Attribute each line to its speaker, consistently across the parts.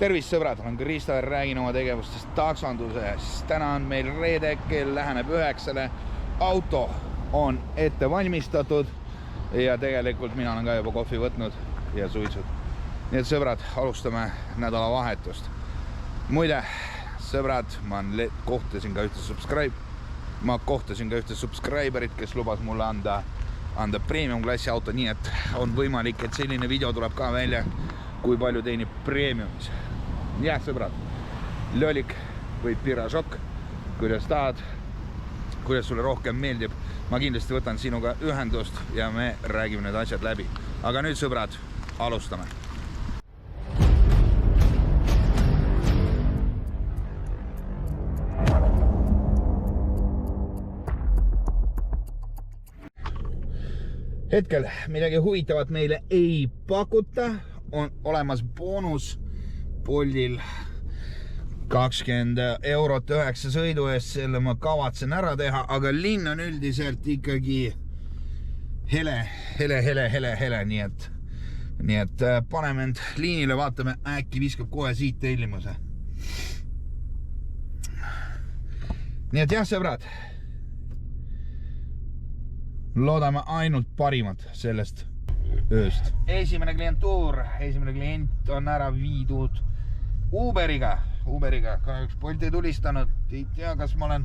Speaker 1: Tervist sõbrad, olen Kristo ja räägin oma tegevustest taksonduses. Täna on meil reede, kell läheneb 9. Auto on ette valmistatud ja tegelikult mina olen ka juba kohvi võtnud ja suitsud. Nii et sõbrad, alustame nädalavahetust. Muide, sõbrad, ma kohtasin ka ühte subscriberit, kes lubas mulle anda premium klassi auto, nii et on võimalik, et selline video tuleb ka välja, kui palju teenib premiumis. Jah, sõbrad, lollik või piražok, kuidas tahad, kuidas sulle rohkem meeldib. Ma kindlasti võtan sinuga ühendust ja me räägime need asjad läbi. Aga nüüd, sõbrad, alustame. Hetkel midagi huvitavat meile ei pakuta. On olemas boonus Boltil 20 eurot 9 sõidu eest, selle ma kavatsen ära teha, aga linn on üldiselt ikkagi hele, nii et paneme end liinile, vaatame, äkki viskab kohe siit tellimuse. Nii et jah, sõbrad, loodame ainult parimat sellest ööst. Esimene klient on ära viidud Uberiga, kahjuks Bolt ei tulistanud, ei tea, kas ma olen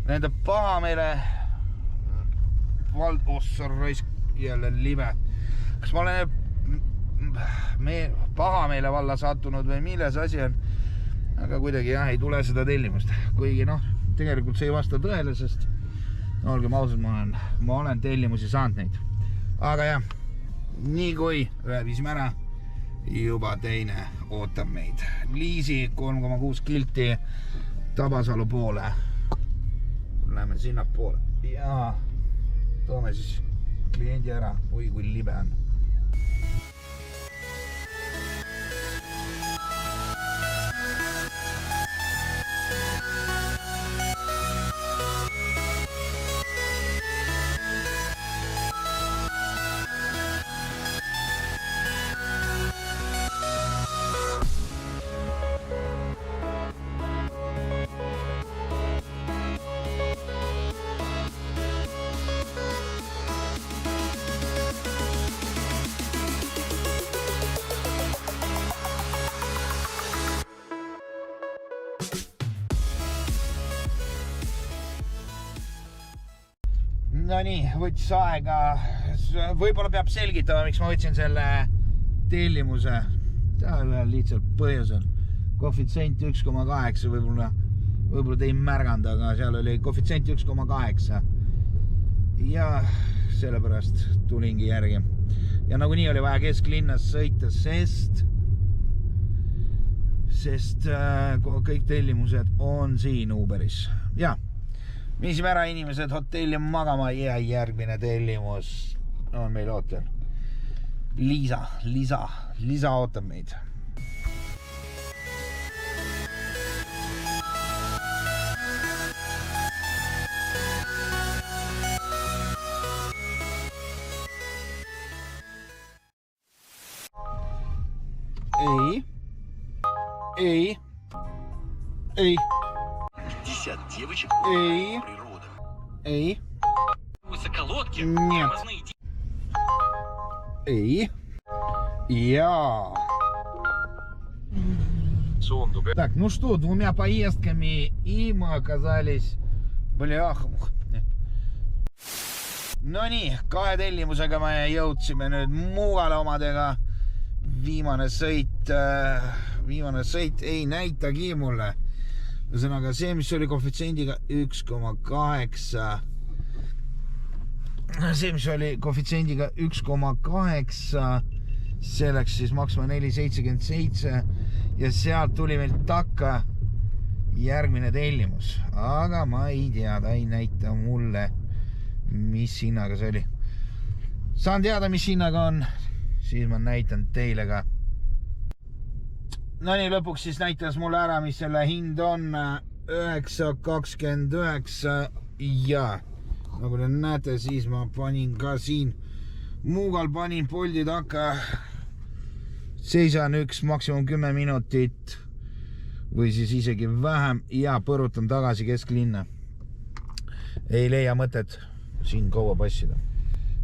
Speaker 1: nende pahameele jälle libe, kas ma olen pahameele valla sattunud või milles asi on, aga kuidagi jah, ei tule seda tellimust, kuigi noh, tegelikult see ei vasta tõele, sest olgem ausad, ma olen tellimusi saanud neid, aga jah, nii kui rääbisime ära, juba teine ootab meid. Liisi 3,6 kilti Tabasalu poole. Läheme sinna poole ja toome siis kliendi ära. Oi, kui libe on. No nii, võttis aega. Võib-olla peab selgitama, miks ma võtsin selle tellimuse. Ühel lihtsalt põhjusel. Koefitsient 1,8, võib-olla te ei märganud, aga seal oli koefitsient 1,8. Ja sellepärast tulingi järgi. Ja nagunii oli vaja kesklinnas sõita, sest kõik tellimused on siin Uberis. Ja viisime ära inimesed hotelli magama ja järgmine tellimus on meil ootel. Liisa ootab meid. Ei.
Speaker 2: 50 девочек природа.
Speaker 1: Эй.
Speaker 2: Высоколодки.
Speaker 1: Нет. Эй. Я. Так, ну что, двумя поездками и мы оказались бляхамух. No nii, 2 tellimusega me jõudsime nüüd Muugale omadega. Viimane sõit ei näitagi mulle. Ühesõnaga see, mis oli koefitsiendiga 1,8. See läks siis maksma 4,77 ja sealt tuli meil takka järgmine tellimus. Aga ma ei tea, ta ei näita mulle, mis hinnaga see oli. Saan teada, mis hinnaga on, siis ma näitan teile ka. No nii, lõpuks siis näitas mulle ära, mis selle hind on 9,29 ja nagu te näete, siis ma panin ka siin Muugal panin Bolti takka seisan maksimum 10 minutit või siis isegi vähem ja põrutan tagasi kesklinna. Ei leia mõtet siin kaua passida.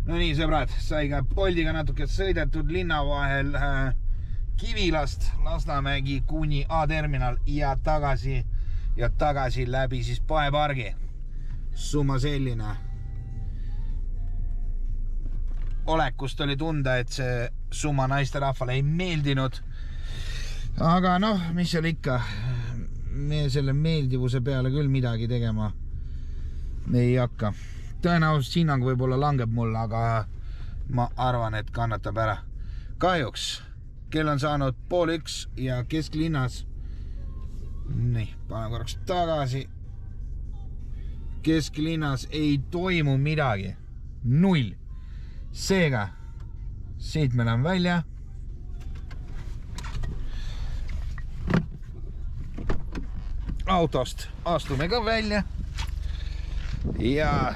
Speaker 1: No nii, sõbrad, sai ka Boltiga natuke sõidetud linna vahel Kivilast Lasnamägi kuni A-terminal ja tagasi läbi siis Paepargi. Summa selline. Olekust oli tunda, et see summa naisterahvale ei meeldinud. Aga noh, mis seal ikka, me selle meeldivuse peale küll midagi tegema ei hakka. Tõenäoliselt hinnang võib-olla langeb mulle, aga ma arvan, et kannatab ära. Kahjuks, kell on saanud 12:30 ja kesklinnas. Nii, panen korraks tagasi. Kesklinnas ei toimu midagi. 0. Seega, siit me läheme välja. Autost astume ka välja ja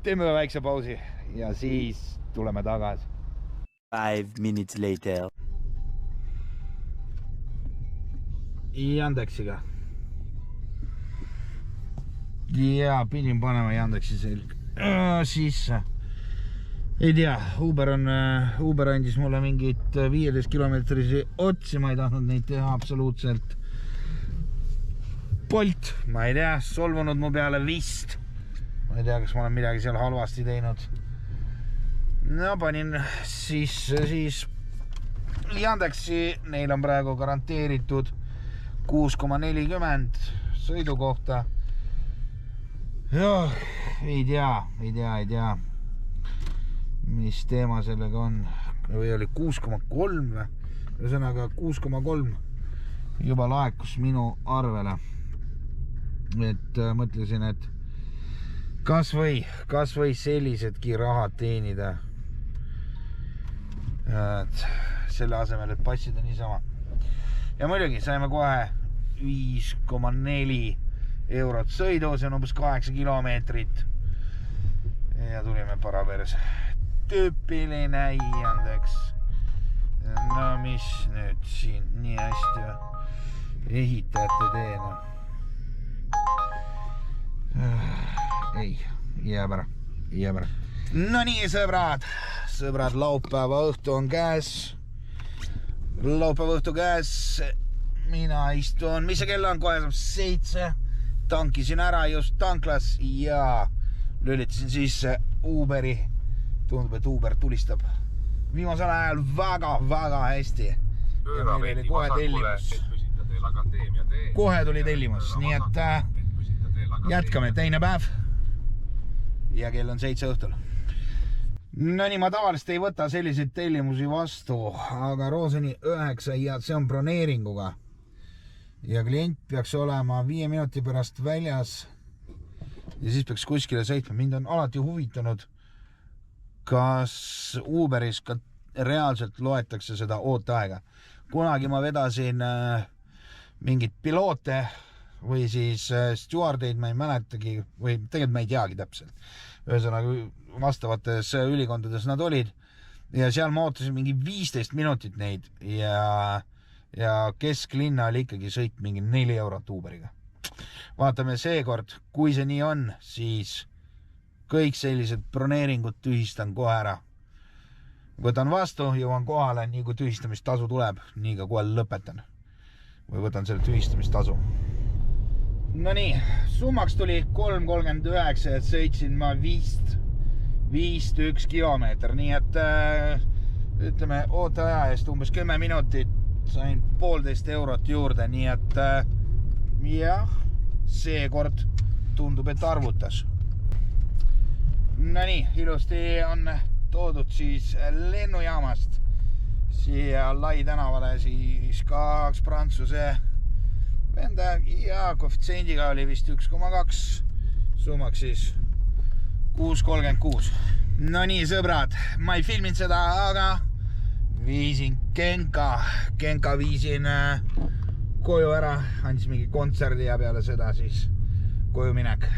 Speaker 1: teeme väikse pausi ja siis tuleme tagasi.
Speaker 3: 5 minutes later.
Speaker 1: Yandexiga. Ja pidin panema Yandexi sisse. Ei tea, Uber andis mulle mingit 15 kilomeetrisi otsi, ma ei tahtnud neid teha absoluutselt. Bolt, ma ei tea, solvunud mu peale vist. Ma ei tea, kas ma olen midagi seal halvasti teinud. No panin siis Yandexi, neil on praegu garanteeritud 6,40 sõidu kohta. Jah, ei tea, mis teema sellega on. Või oli 6,3 või? Ühesõnaga 6,3 juba laekus minu arvele. Et mõtlesin, et kas või sellisedki rahad teenida. Et selle asemel, et passida niisama. Ja muidugi saime kohe 5,4 eurot sõidu, see on umbes 8 kilomeetrit. Ja tulime paraveres. Tüüpiline Yandex. No mis nüüd siin nii hästi ehitajate teena. Ei, jääb ära. No nii, sõbrad, laupäeva õhtu on käes. Mina istun, mis see kell on, kohe saab 7. Tankisin ära just tanklas ja lülitasin sisse Uberi. Tundub, et Uber tulistab viimasel ajal väga hästi. Ja meil oli kohe tellimus. Kohe tuli tellimus, nii et jätkame, teine päev ja kell on 7 õhtul. No nii, ma tavaliselt ei võta selliseid tellimusi vastu, aga Rooseni 9 ja see on broneeringuga. Ja klient peaks olema 5 minuti pärast väljas ja siis peaks kuskile sõitma. Mind on alati huvitanud, kas Uberis ka reaalselt loetakse seda ooteaega. Kunagi ma vedasin mingit piloote või siis stjuardeid, ma ei mäletagi, või tegelikult ma ei teagi täpselt. Ühesõnaga, vastavates ülikondades nad olid ja seal ma ootasin mingi 15 minutit neid ja kesklinna oli ikkagi sõit mingi 4 eurot Uberiga. Vaatame seekord, kui see nii on, siis kõik sellised broneeringud tühistan kohe ära. Võtan vastu, jõuan kohale, nii kui tühistamistasu tuleb, nii ka kohe lõpetan. Või võtan selle tühistamistasu. No nii, summaks tuli 3,39, et sõitsin ma 5,1 kilomeeter, nii et ütleme, ooteaja eest umbes 10 minutit sain 1,5 eurot juurde, nii et jah, seekord tundub, et arvutas. No nii, ilusti on toodud siis lennujaamast siia Lai tänavale siis 2 prantsuse venda ja koefitsiendiga oli vist 1,2, summaks siis 6,36. No nii, sõbrad, ma ei filminud seda, aga viisin Genka viisin koju ära, andis mingi kontserdi ja peale seda siis koju minek.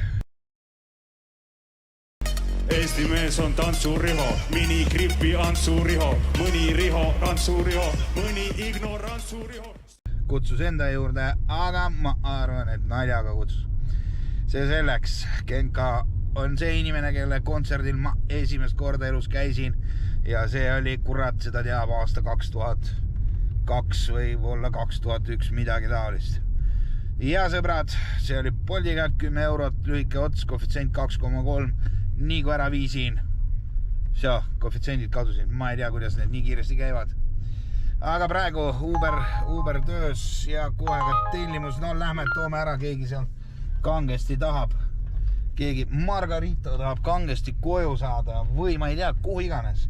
Speaker 4: Eesti mees on tantsuriho, minigripi Antsuriho, mõni Riho, Rantsuriho, mõni ignorantsuriho.
Speaker 1: Kutsus enda juurde, aga ma arvan, et naljaga kutsus. See selleks, Genka on see inimene, kelle kontserdil ma esimest korda elus käisin ja see oli, kurat, seda teab aasta 2002 või olla 2001, midagi taolist. Ja sõbrad, see oli Boltiga 10 eurot, lühike ots, koefitsient 2,3, nii kui ära viisin. Koefitsendid kadusin, ma ei tea, kuidas need nii kiiresti käivad. Aga praegu Uber töös ja kohe ka tellimus, no lähme toome ära, keegi seal kangesti tahab. Keegi Margarito tahab kangesti koju saada või ma ei tea, kuhu iganes.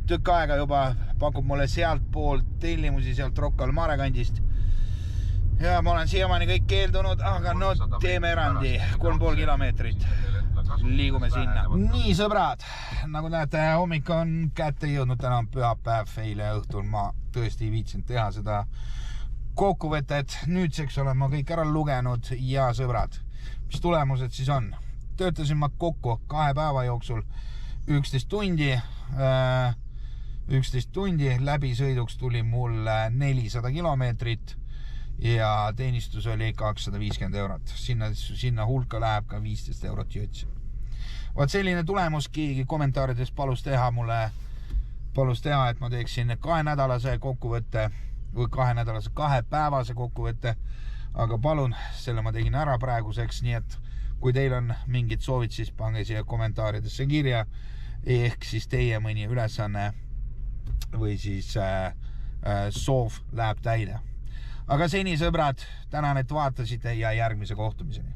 Speaker 1: Tükk aega juba pakub mulle sealt poolt tellimusi sealt Rocca al Mare kandist. Ja ma olen siiamaani kõik keeldunud, aga no teeme erandi, 3,5 kilomeetrit. Liigume sinna. Nii sõbrad, nagu näete, hommik on kätte jõudnud, täna on pühapäev, eile õhtul ma tõesti ei viitsinud teha seda kokkuvõtet. Nüüdseks olen ma kõik ära lugenud ja sõbrad, mis tulemused siis on? Töötasin ma kokku 2 päeva jooksul 11 tundi, läbisõiduks tuli mul 400 kilomeetrit ja teenistus oli 250 eurot. Sinna hulka läheb ka 15 eurot jöts. Vaat selline tulemus, keegi kommentaarides palus teha, et ma teeksin 2-nädalase kokkuvõtte või 2-päevase kokkuvõtte, aga palun, selle ma tegin ära praeguseks, nii et kui teil on mingid soovid, siis pange siia kommentaaridesse kirja, ehk siis teie mõni ülesanne või siis soov läheb täide. Aga seni sõbrad, tänan, et vaatasite ja järgmise kohtumiseni.